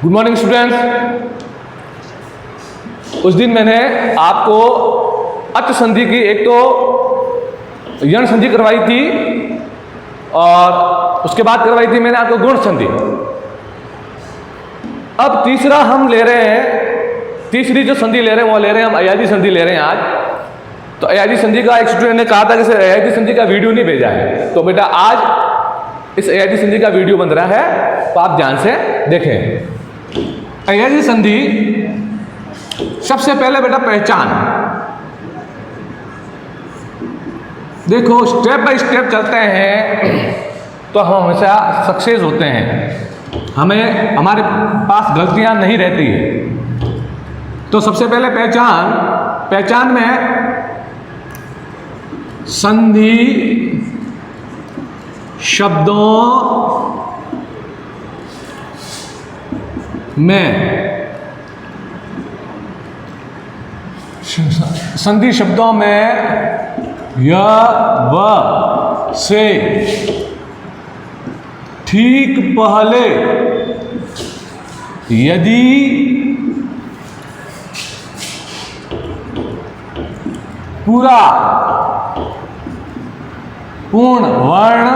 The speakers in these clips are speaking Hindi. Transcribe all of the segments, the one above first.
Good morning students. उस दिन मैंने आपको अच संधि की एक तो यण संधि करवाई थी और उसके बाद करवाई थी मैंने आपको गुण संधि। अब तीसरा हम ले रहे हैं, तीसरी जो संधि ले रहे हैं वो ले रहे हैं हम अयादी संधि ले रहे हैं आज। तो अयादी संधि का एक स्टूडेंट ने कहा था कि सर अयादी संधि का वीडियो नहीं भेजा है, तो बेटा आज इस अयादी संधि का वीडियो बन रहा है, तो आप ध्यान से देखें। अयादी संधि सबसे पहले बेटा पहचान, देखो स्टेप बाय स्टेप चलते हैं तो हम हमेशा सक्सेस होते हैं, हमें हमारे पास गलतियां नहीं रहती है। तो सबसे पहले पहचान, पहचान में संधि शब्दों में, संधि शब्दों में य व से ठीक पहले यदि पूरा पूर्ण वर्ण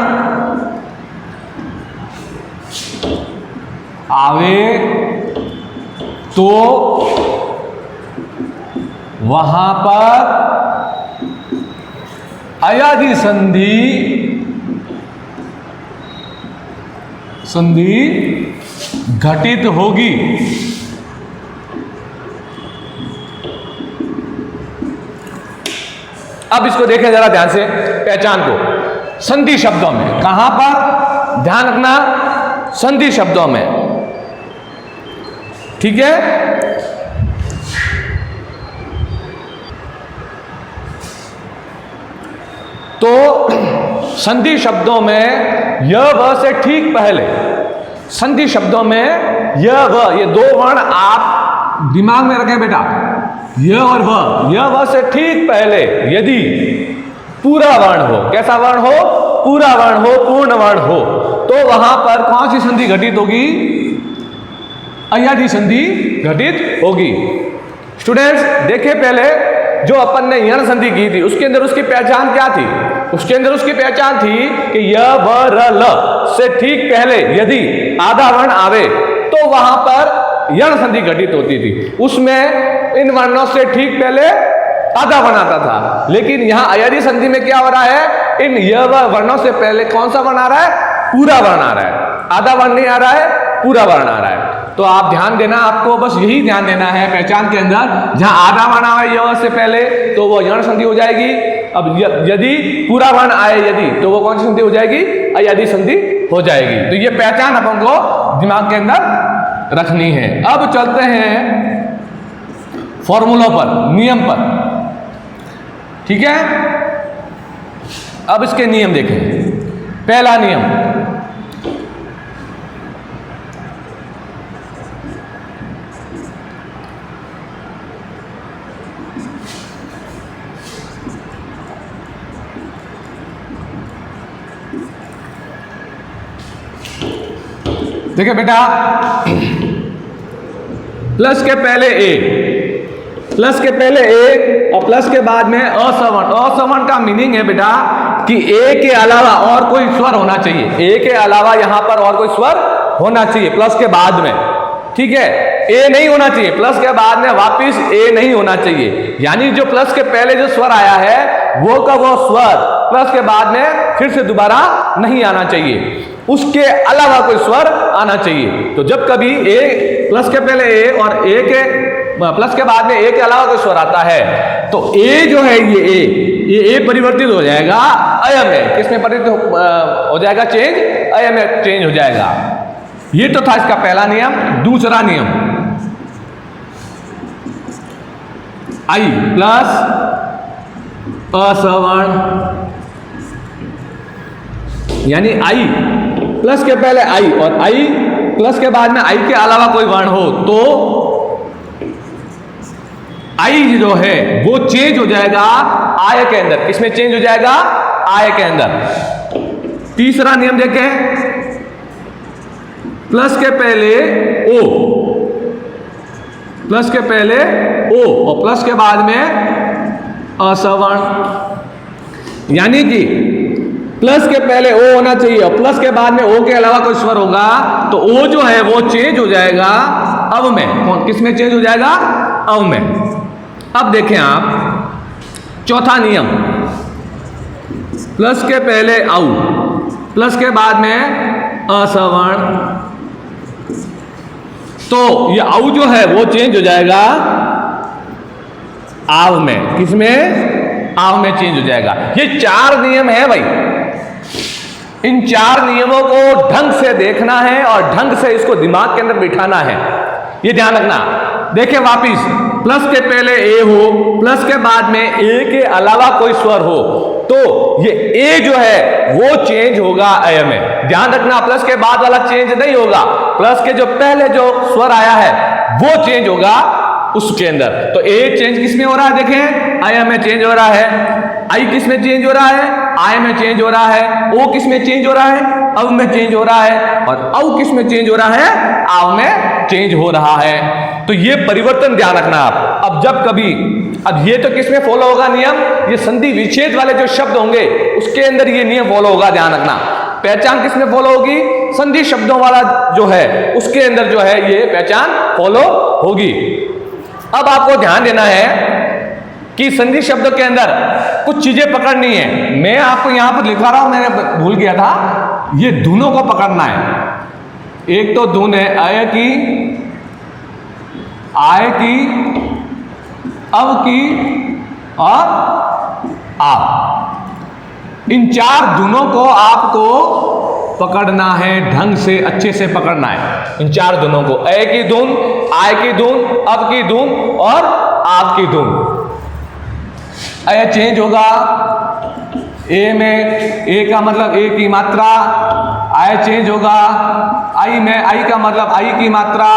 आवे तो वहां पर अयादी संधि घटित होगी। अब इसको देखें जरा ध्यान से, पहचान को संधि शब्दों में, कहां पर ध्यान रखना, संधि शब्दों में, ठीक है। तो संधि शब्दों में य व से ठीक पहले, संधि शब्दों में य व, ये दो वर्ण आप दिमाग में रखें बेटा, य और व, य व से ठीक पहले यदि पूरा वर्ण हो, कैसा वर्ण हो, पूरा वर्ण हो, पूर्ण वर्ण हो, तो वहां पर कौन सी संधि घटित होगी, अयादी संधि घटित होगी। स्टूडेंट्स देखें, पहले जो अपन ने यण संधि की थी उसके अंदर उसकी पहचान क्या थी, उसके अंदर उसकी पहचान थी कि य व र ल से ठीक पहले यदि आधा वर्ण आवे तो वहां पर यण संधि घटित होती थी। उसमें इन वर्णों से ठीक पहले आधा वर्ण आता था, लेकिन यहां अयादी संधि में क्या हो रहा है, इन य व वर्णों से पहले कौन सा वर्ण आ रहा है, पूरा वर्ण आ रहा है, आधा वर्ण नहीं आ रहा है, पूरा वर्ण आ रहा है। तो आप ध्यान देना, आपको बस यही ध्यान देना है पहचान के अंदर, जहां आधा वर्ण आए य से पहले तो वो यण संधि हो जाएगी। अब यदि पूरा वर्ण आए यदि, तो वो कौन सी संधि हो जाएगी, अयादी संधि हो जाएगी। तो ये पहचान अपन को दिमाग के अंदर रखनी है। अब चलते हैं फॉर्मूलों पर, नियम पर, ठीक है। अब इसके नियम देखें। पहला नियम, देखिए बेटा, प्लस के पहले ए, प्लस के पहले ए और प्लस के बाद में असवर्ण। असवर्ण का मीनिंग है बेटा कि ए के अलावा और कोई स्वर होना चाहिए, ए के अलावा यहां पर और कोई स्वर होना चाहिए प्लस के बाद में, ठीक है। ए नहीं होना चाहिए, प्लस के बाद में वापिस ए नहीं होना चाहिए, यानी जो प्लस के पहले जो स्वर आया है वो का वो स्वर प्लस के बाद में फिर से दोबारा नहीं आना चाहिए, उसके अलावा कोई स्वर आना चाहिए। तो जब कभी ए, प्लस के पहले ए और ए के प्लस के बाद में ए के अलावा कोई स्वर आता है तो ए जो है ये ए परिवर्तित हो जाएगा अय में, किसमें परिवर्तित हो जाएगा, चेंज, अय में चेंज हो जाएगा। ये तो था इसका पहला नियम। दूसरा नियम, आई प्लस असवर्ण, यानी आई प्लस के पहले आई और आई प्लस के बाद में आई के अलावा कोई वर्ण हो तो आई जो है वो चेंज हो जाएगा आय के अंदर। किसमें चेंज हो जाएगा? आय के अंदर। तीसरा नियम देखें, प्लस के पहले ओ, प्लस के पहले ओ और प्लस के बाद में असवर्ण। यानी कि प्लस के पहले ओ होना चाहिए और प्लस के बाद में ओ के अलावा कोई स्वर होगा तो ओ जो है वो चेंज हो जाएगा अव में। किस में चेंज हो जाएगा? अव में। अब देखें आप चौथा नियम, प्लस के पहले औ, प्लस के बाद में असवर्ण, तो ये औ जो है वो चेंज हो जाएगा आव में। किसमें? आव में चेंज हो जाएगा। ये 4 नियम है भाई। इन 4 नियमों को ढंग से देखना है और ढंग से इसको दिमाग के अंदर बिठाना है, ये ध्यान रखना। देखिए वापिस, प्लस के पहले ए हो, प्लस के बाद में ए के अलावा कोई स्वर हो तो ये ए जो है वो चेंज होगा अय में। ध्यान रखना, प्लस के बाद वाला चेंज नहीं होगा, प्लस के जो पहले जो स्वर आया है वो चेंज होगा उसके अंदर। तो ए चेंज किस में हो रहा है? देखें, अय में चेंज हो रहा है। आई किस में चेंज हो रहा है? आय में चेंज हो रहा है। ओ किस में चेंज हो रहा है? अव में चेंज हो रहा है। और औ किस में चेंज हो रहा है? आव में चेंज हो रहा है। तो ये परिवर्तन ध्यान रखना आप। अब जब कभी, अब ये तो किस में फॉलो होगा नियम? ये संधि विच्छेद वाले जो शब्द होंगे उसके अंदर ये नियम फॉलो होगा, ध्यान रखना। पहचान किस में फॉलो होगी? संधि शब्दों वाला जो है उसके अंदर जो है ये पहचान फॉलो होगी। अब आपको ध्यान देना है कि संधि शब्दों के अंदर कुछ चीजें पकड़नी है। मैं आपको यहां पर लिखा रहा हूं, मैंने भूल गया था, ये धुनों को पकड़ना है। एक तो धुन है अय की, आय की, अव की और आ। इन 4 धुनों को आपको पकड़ना है, ढंग से अच्छे से पकड़ना है इन 4 धुनों को। अय की धुन, आय की धुन, अव की धुन और आव की धुन। अय चेंज होगा ए में, ए का मतलब ए की मात्रा। आय चेंज होगा आई में, आई का मतलब आई की मात्रा।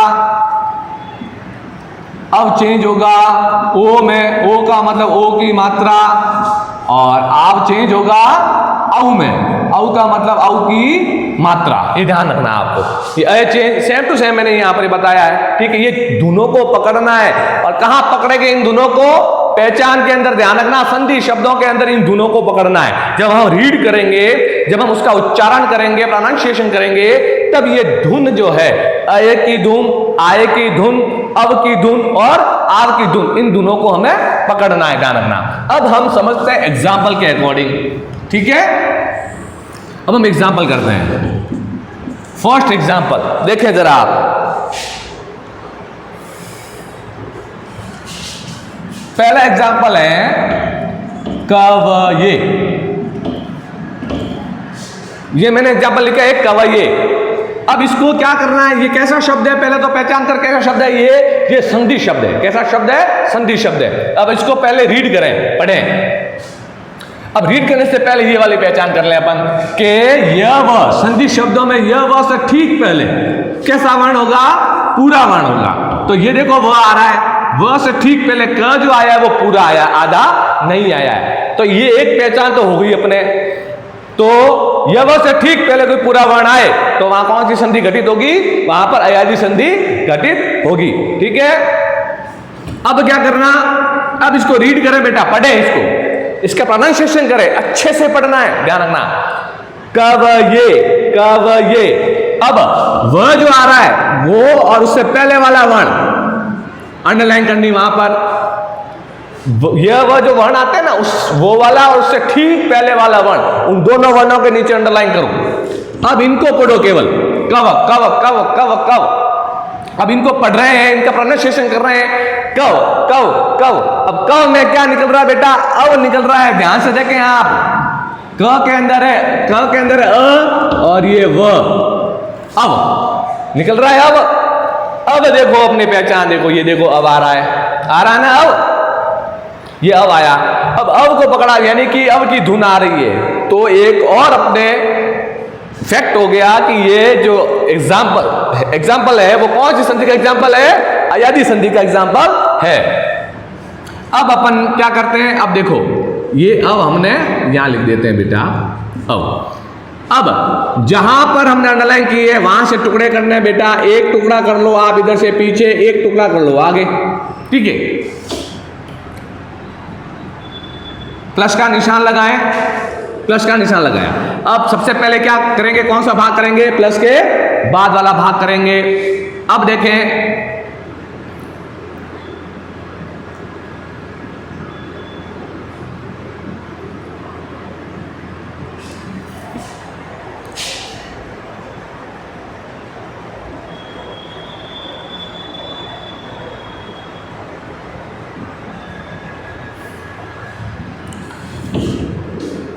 अव चेंज होगा ओ में, ओ का मतलब ओ की मात्रा। और आव चेंज होगा औ में, औ का मतलब औ की मात्रा। ये ध्यान रखना आपको। ये अय चेंज सेम टू सेम मैंने यहां पर बताया है, ठीक है। ये धुनों को पकड़ना है और कहां पकड़ेंगे इन धुनों को? पहचान के अंदर। ध्यान रखना, संधि शब्दों के अंदर इन धुनों को पकड़ना है। जब हम रीड करेंगे, जब हम उसका उच्चारण करेंगे, प्रोनाउंसिएशन करेंगे, तब ये धुन जो है अय की धुन, आय की धुन, अव की धुन और आव की धुन, इन धुनों को हमें पकड़ना है, ध्यान रखना। अब हम समझते हैं एग्जाम्पल के अकॉर्डिंग, ठीक है। अब हम एग्जाम्पल करते हैं। फर्स्ट एग्जाम्पल देखें जरा आप। पहला एग्जाम्पल है कवये। ये मैंने एग्जाम्पल लिखा है कवये। अब इसको क्या करना है? ये कैसा शब्द है? पहले तो पहचान कर कैसा शब्द है ये संधि शब्द है। कैसा शब्द है? संधि शब्द है। अब इसको पहले रीड करें, पढ़ें। अब रीड करने से पहले ये वाली पहचान कर लें अपन कि यह व संधि शब्दों में यह व से ठीक पहले कैसा वर्ण होगा? पूरा वर्ण होगा। तो ये देखो व आ रहा है, व से ठीक पहले क जो आया है वो पूरा आया, आधा नहीं आया है। तो ये एक पहचान तो हो गई अपने। तो यह व से ठीक पहले कोई पूरा वर्ण आए तो वहां कौन सी संधि घटित होगी? वहां पर अयादी संधि घटित होगी, ठीक है। अब क्या करना? अब इसको रीड करें बेटा, पढ़े इसको, इसका प्रोनाउंसिएशन करें, अच्छे से पढ़ना है, ध्यान रखना। कवये, कवये। अब व जो आ रहा है वो और उससे पहले वाला वर्ण अंडरलाइन करनी वहां पर। यह वह जो वर्ण आते हैं ना, उस वो वाला और उससे ठीक पहले वाला वर्ण, उन दोनों वर्णों के नीचे अंडरलाइन करो। अब इनको पढ़ो केवल, कव कव कव कव कव। अब इनको पढ़ रहे हैं, इनका प्रोनाउंसिएशन कर रहे हैं, कव कव कव। अब कव में क्या निकल रहा है बेटा? अव निकल रहा है। ध्यान से देखें आप, क के अंदर है, क के अंदर है अ और ये व, अव निकल रहा है। अब देखो अपनी पहचान देखो, ये देखो अब आ रहा है ना अब, ये अब आया। अब को पकड़ा, यानी कि अब की धुन आ रही है। तो एक और अपने फैक्ट हो गया कि ये जो एग्जाम्पल है वो कौन सी संधि का एग्जाम्पल है? अयादी संधि का एग्जाम्पल है। अब अपन क्या करते हैं? अब देखो ये अब हमने यहां लिख देते हैं बेटा अब। अब जहां पर हमने अंडरलाइन की है वहां से टुकड़े करने हैं बेटा। एक टुकड़ा कर लो आप इधर से पीछे, एक टुकड़ा कर लो आगे, ठीक है। प्लस का निशान लगाएं, प्लस का निशान लगाया। अब सबसे पहले क्या करेंगे, कौन सा भाग करेंगे, प्लस के बाद वाला भाग करेंगे। अब देखें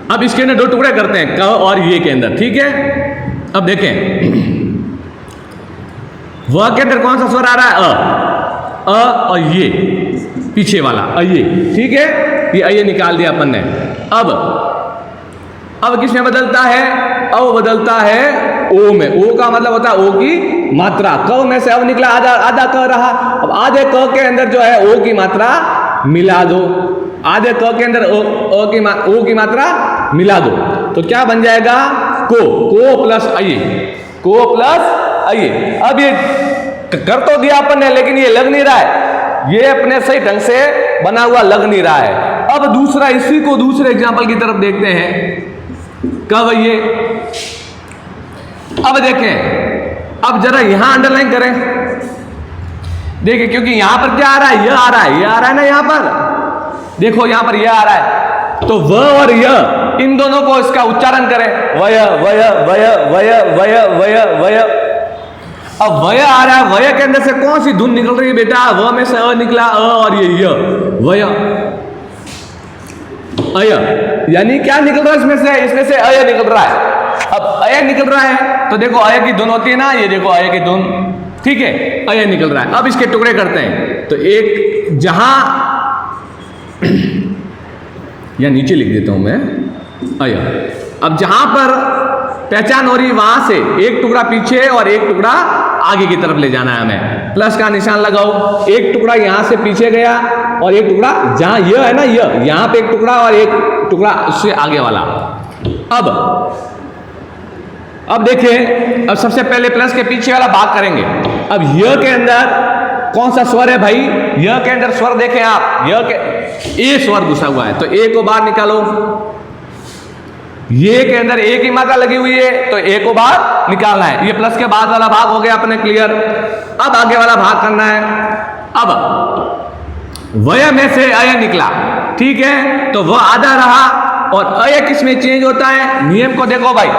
अब इसके अंदर दो टुकड़े करते हैं, क और ये के अंदर, ठीक है। अब देखें व के अंदर कौन सा स्वर आ रहा है, अ और ये पीछे वाला ये, ठीक है। ये निकाल दिया अपन ने। अब किसमें बदलता है, अब बदलता है ओ में। ओ का मतलब होता है ओ की मात्रा। क में से अब निकला आधा, आधा क रहा। अब आधे क के अंदर जो है ओ की मात्रा मिला दो, आधे क के अंदर ओ की मात्रा मिला दो, तो क्या बन जाएगा, को प्लस आइए, को प्लस आइए। अब ये कर तो दिया अपन ने, लेकिन ये लग नहीं रहा है, ये अपने सही ढंग से बना हुआ लग नहीं रहा है। अब दूसरा, इसी को दूसरे एग्जांपल की तरफ देखते हैं। कब ये, अब देखें, अब जरा यहां अंडरलाइन करें, देखिए, क्योंकि यहां पर क्या आ रहा है, ये आ रहा है, ये आ रहा है ना, यहां पर देखो, यहां पर ये आ रहा है, तो व और य इन दोनों को इसका उच्चारण करें, वय वय वय वय वय वय वय। अब वय आ रहा है, वय के अंदर से कौन सी धुन निकल रही है बेटा, व में से अ निकला, अ और ये य, वय अय, यानी क्या निकल रहा है इसमें से अय निकल रहा है। अब अय निकल रहा है तो देखो अय की धुन होती है ना, ये देखो अय की धुन, ठीक है, अय निकल रहा है। अब इसके टुकड़े करते हैं, तो एक जहां या नीचे लिख देता हूं मैं अय। अब जहां पर पहचान हो रही वहां से एक टुकड़ा पीछे और एक टुकड़ा आगे की तरफ ले जाना है हमें। प्लस का निशान लगाओ, एक टुकड़ा यहां से पीछे गया और एक टुकड़ा जहां यह है ना, यहां पे एक टुकड़ा और एक टुकड़ा उससे आगे वाला। अब देखें, अब सबसे पहले प्लस के पीछे वाला भाग करेंगे। अब य के अंदर कौन सा स्वर है भाई, य के अंदर स्वर देखें आप, य के ए स्वर घुसा हुआ है, तो ए को बाहर निकालो। ये के अंदर ए की मात्रा लगी हुई है, तो ए को बाहर निकालना है। ये प्लस के बाद वाला भाग हो गया अपने क्लियर। अब आगे वाला भाग करना है। अब वय में से अय निकला, ठीक है, तो वह आधा रहा। और अय किस में चेंज होता है, नियम को देखो भाई,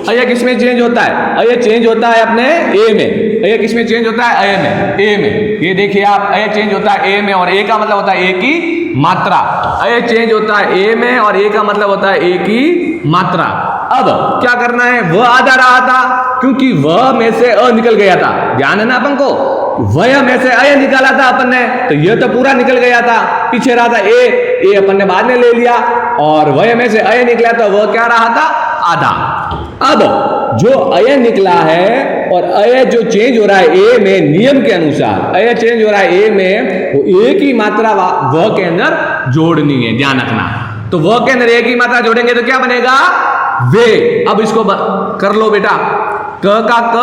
अय किस में चेंज होता है, अय चेंज होता है अपने ए में। अय किस में चेंज होता है, अय में, ए में। ये देखिए आप, अय चेंज होता है ए में, और ए का मतलब होता है ए की मात्रा। अय चेंज होता है ए में और ए का मतलब होता है ए की मात्रा। अब क्या करना है, वह आधा रहा था क्योंकि वह में से अ निकल गया था, ध्यान है ना अपन को। वह में से अय निकाला था अपन ने, तो यह तो पूरा निकल गया था, पीछे रहा था ए अपन ने बाद में ले लिया, और वह में से अय निकला तो वह क्या रहा था, आधा। अब जो अय निकला है और अय जो चेंज हो रहा है ए में, नियम के अनुसार अय चेंज हो रहा है ए में, वो ए की मात्रा वह के अंदर जोड़नी है, ध्यान रखना। तो वह के अंदर ए की मात्रा जोड़ेंगे तो क्या बनेगा, वे। अब इसको कर लो बेटा, क का क,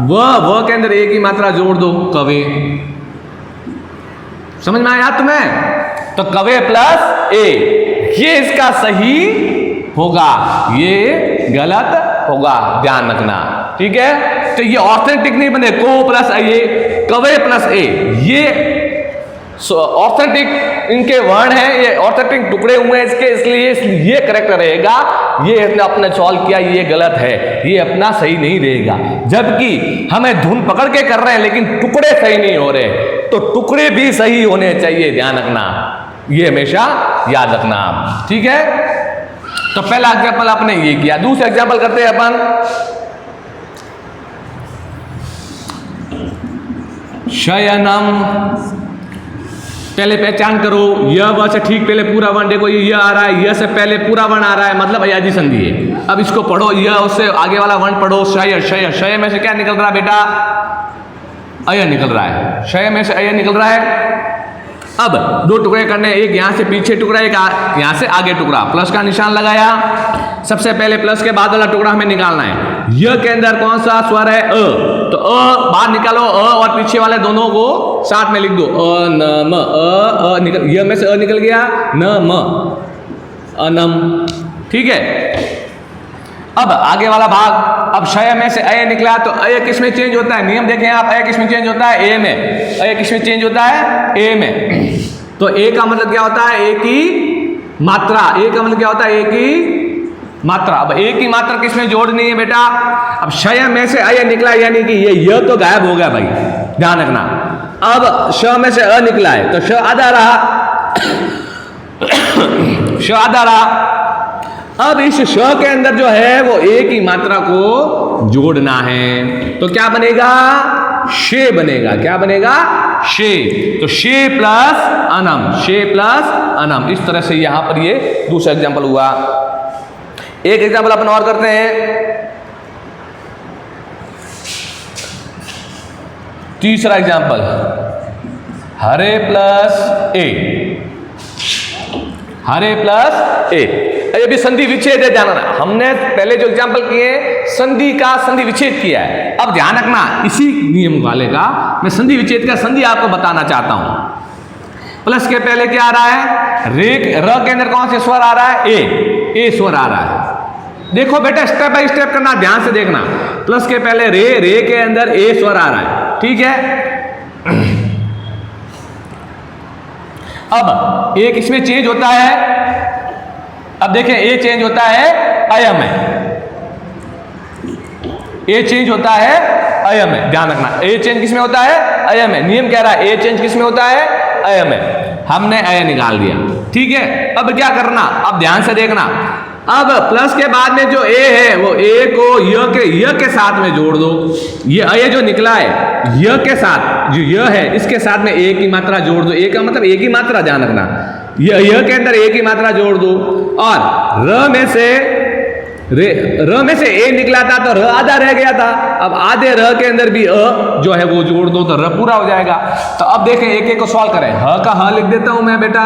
वह के अंदर ए की मात्रा जोड़ दो, कवे। समझ में आया तुम्हें, तो कवे प्लस ए, ये इसका सही होगा, ये गलत होगा, ध्यान रखना, ठीक है। तो ये ऑर्थेटिक नहीं बने, को प्लस ए, कवे प्लस ए, ये ऑर्थेटिक इनके वर्ण हैं, ये ऑर्थेटिक टुकड़े हुए हैं इसके, इसलिए ये करेक्ट रहेगा। ये अपने सॉल्व किया, ये गलत है, ये अपना सही नहीं रहेगा। जबकि हमें धुन पकड़ के कर रहे हैं लेकिन टुकड़े सही नहीं हो रहे, तो टुकड़े भी सही होने चाहिए, ध्यान रखना, ये हमेशा याद रखना आप, ठीक है। तो पहला एग्जाम्पल आपने ये किया। दूसरा एग्जाम्पल करते हैं अपन, शयनम। पहले पहचान करो, यह व से ठीक पहले पूरा वर्ण, देखो ये आ रहा है, यह से पहले पूरा वर्ण आ रहा है, मतलब अयाजी संधि है। अब इसको पढ़ो, यह उससे आगे वाला वर्ण पढ़ो, शय। शय शय में से क्या निकल रहा है बेटा, अय निकल रहा है, शय में से अय निकल रहा है। अब दो टुकड़े करने, एक यहां से पीछे टुकड़ा, एक यहां से आगे टुकड़ा। प्लस का निशान लगाया, सबसे पहले प्लस के बाद वाला टुकड़ा हमें निकालना है। य के अंदर कौन सा स्वर है? अ, तो अ बाहर निकालो, अ और पीछे वाले दोनों को साथ में लिख दो, अ न म, अ निकल, य में से अ निकल गया, न म, अनम। ठीक है, अब आगे वाला भाग, अब शय में से अय निकला, तो अय किस में चेंज होता है? नियम देखें आप, अय किस में चेंज होता है? ए में। अय किस में चेंज होता है? ए में। तो ए का मतलब क्या होता है? ए की मात्रा। ए का मतलब क्या होता है? ए की मात्रा। अब ए की मात्रा किस में जोड़नी है बेटा? अब शय में से अय निकला, यानी कि ये य तो गायब हो गया भाई, ध्यान रखना। अब श में से अ निकला है, तो श आधा रहा, श आधा रहा। अब इस श के अंदर जो है वो ए की मात्रा को जोड़ना है, तो क्या बनेगा? शे बनेगा। क्या बनेगा? शे। तो शे प्लस अनम, शे प्लस अनम। इस तरह से यहां पर ये दूसरा एग्जांपल हुआ। एक एग्जांपल अपन और करते हैं, तीसरा एग्जांपल, हरे प्लस ए, हरे प्लस ए। ये भी संधि विच्छेद है, ध्यान रखना। हमने पहले जो एग्जांपल किए संधि का संधि विच्छेद किया है। अब ध्यान रखना, इसी नियम वाले का मैं संधि विच्छेद का संधि आपको बताना चाहता हूं। प्लस के पहले क्या आ रहा है? रे, र के अंदर कौन से स्वर आ रहा है? ए स्वर आ रहा है। देखो बेटा, स्टेप बाय स्टेप करना, ध्यान से देखना। प्लस के पहले रे, रे के अंदर ए स्वर आ रहा है, ठीक है। अब एक इसमें चेंज होता है, अब देखें ए चेंज होता है अयम में, ए चेंज होता है अयम में, ध्यान रखना। ए चेंज किस में होता है? अयम में। नियम कह रहा है ए चेंज किस में होता है? अयम में। हमने अय निकाल दिया, ठीक है। अब क्या करना? अब ध्यान से देखना। अब प्लस के बाद में जो ए है वो ए को य के साथ में जोड़ दो। ये अय जो निकला है य के साथ, जो य है इसके साथ में ए की मात्रा जोड़ दो। ए का मतलब ए की मात्रा, ध्यान रखना। य के अंदर ए की मात्रा जोड़ दो, और र में से ए निकला था तो र आधा रह गया था। अब आधे र के अंदर भी अ जो है वो जोड़ दो तो र पूरा हो जाएगा। तो अब देखें, एक एक को सॉल्व करें। ह का ह लिख देता हूं मैं बेटा,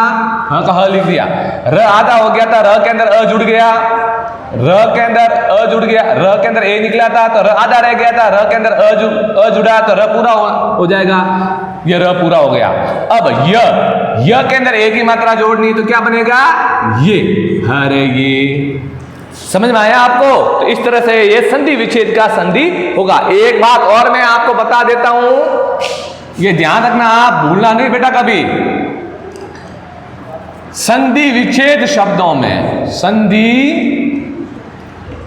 ह का ह लिख दिया। र आधा हो गया था, र के अंदर अ जुड़ गया, र के अंदर अ जुड़ गया, र के अंदर ए निकला था तो र आधा रह गया था, र के अंदर अ जुड़ा तो र पूरा हो जाएगा। ये र पूरा हो गया। अब य के अंदर ए की मात्रा जोड़नी, तो क्या बनेगा? ये हरे ये। समझ में आया आपको? तो इस तरह से ये संधि विच्छेद का संधि होगा। एक बात और मैं आपको बता देता हूं, ये ध्यान रखना, आप भूलना नहीं बेटा कभी। संधि विच्छेद शब्दों में, संधि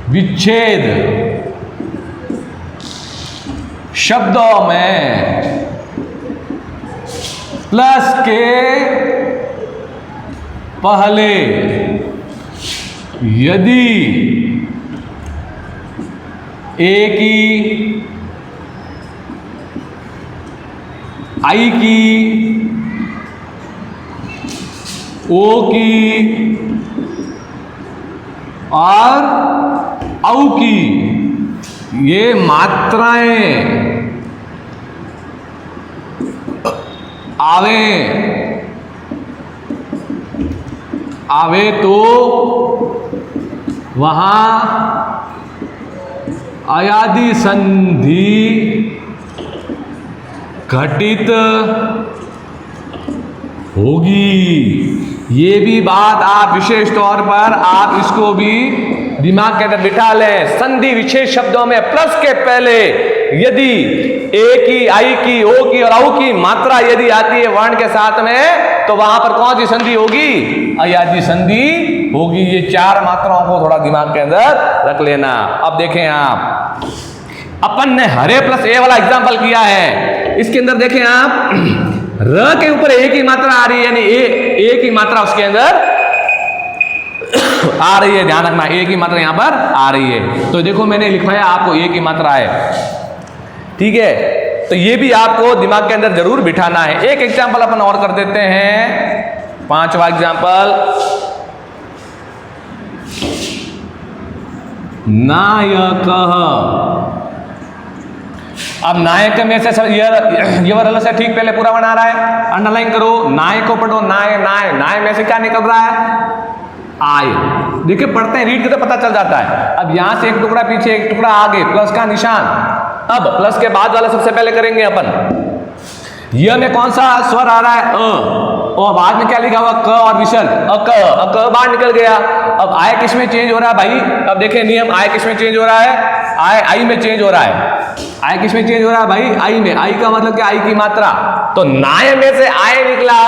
विच्छेद शब्दों में प्लस के पहले यदि ए की, आई की, ओ की और औ की ये मात्राएं आवे तो वहां अयादि संधि घटित होगी। ये भी बात आप विशेष तौर पर आप इसको भी दिमाग के अंदर बिठा लें। संधि विशेष शब्दों में प्लस के पहले यदि ए की, आई की, ओ की और औ की मात्रा यदि आती है वर्ण के साथ में, तो वहां पर कौन सी संधि होगी? अयादि संधि होगी। ये चार मात्राओं को थोड़ा दिमाग के अंदर रख लेना। अब देखें आप, अपन ने हरे प्लस ए वाला एग्जांपल किया है। इसके अंदर देखें आप, र के ऊपर ए की मात्रा आ रही है, यानी ए की मात्रा उसके अंदर आ रही है। ध्यान रखना, ए की मात्रा यहां पर आ रही है। तो देखो मैंने लिखवाया आपको ए की मात्रा है, ठीक है। तो ये भी आपको दिमाग के अंदर जरूर बिठाना है। एक एग्जांपल अपन और कर देते हैं, पांचवा एग्जांपल, नायक। अब नायक में से ये वाला से ठीक पहले पूरा बना रहा है, अंडरलाइन करो। नाय को पढ़ो, नाय नाय नाय में से क्या निकल रहा है? आए। देखिए पढ़ते हैं, रीड करते पता चल जाता है। अब यहां से एक टुकड़ा पीछे, एक टुकड़ा आगे, प्लस का निशान। अब प्लस के बाद वाला सबसे पहले करेंगे अपन। य में कौन सा स्वर आ रहा है? अ। और बाद में क्या लिखा हुआ? क और विसर्ग। क बाहर निकल गया। अब आय किस में चेंज हो रहा है भाई? अब देखें नियम, आय किस में चेंज हो रहा है? आय आई में चेंज हो रहा है। आय किस में चेंज हो रहा है भाई? आई में। आई का मतलब क्या? आई की मात्रा। तो नाय में से आय निकला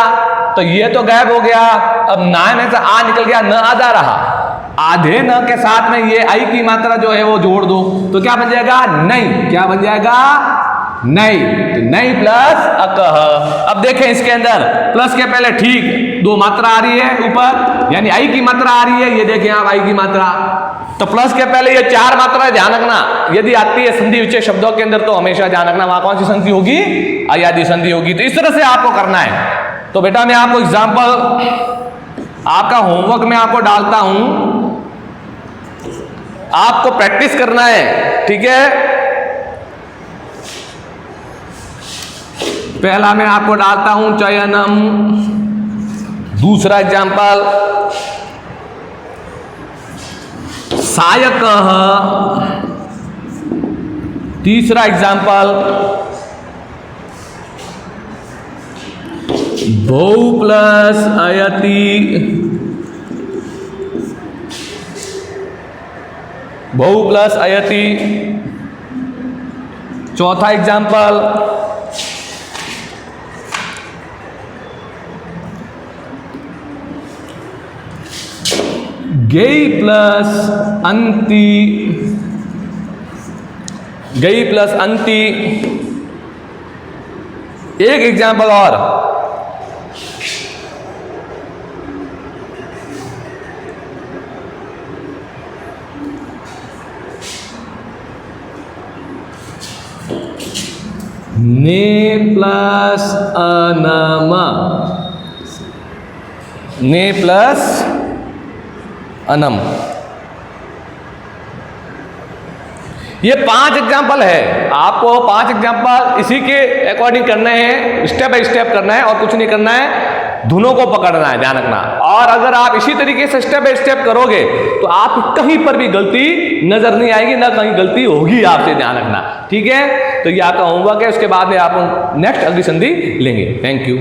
तो ये तो गायब हो गया। अब नाय में से आ निकल गया, न आधा रहा। आधे न के साथ में ये आई की मात्रा जो है वो जोड़ दो तो क्या बन जाएगा? नहीं। क्या बन जाएगा? नहीं। तो नहीं प्लस अकह। अब देखें इसके अंदर प्लस के पहले ठीक दो मात्रा आ रही है ऊपर, यानी आई की मात्रा आ रही है। ये देखें आप आई की मात्रा। तो प्लस के पहले ये चार मात्रा ध्यान रखना। यदि आती है संधि विच्छेद शब्दों के अंदर तो हमेशा ध्यान रखना वहां कौन सी संधि होगी? अयादी संधि होगी। तो इस तरह से आपको करना है। तो बेटा मैं आपको एग्जाम्पल आपका होमवर्क में आपको डालता हूं, आपको प्रैक्टिस करना है, ठीक है। पहला मैं आपको डालता हूं चयनम, दूसरा एग्जाम्पल सायकः, तीसरा एग्जाम्पल बहु प्लस अयति, बहु प्लस अयति, चौथा एग्जाम्पल गई प्लस अंति, गई प्लस अंति। एक एग्जाम्पल और ने प्लस अनम, ने प्लस अनम। ये 5 एग्जाम्पल है। आपको 5 एग्जाम्पल इसी के अकॉर्डिंग करने हैं, स्टेप बाय स्टेप करना है और कुछ नहीं करना है, धुनों को पकड़ना है, ध्यान रखना। और अगर आप इसी तरीके से स्टेप बाय स्टेप करोगे तो आप कहीं पर भी गलती नजर नहीं आएगी, ना कहीं गलती होगी आपसे, ध्यान रखना, ठीक है। तो ये आपका होमवर्क है, उसके बाद में आप नेक्स्ट अगली संधि लेंगे। Thank you.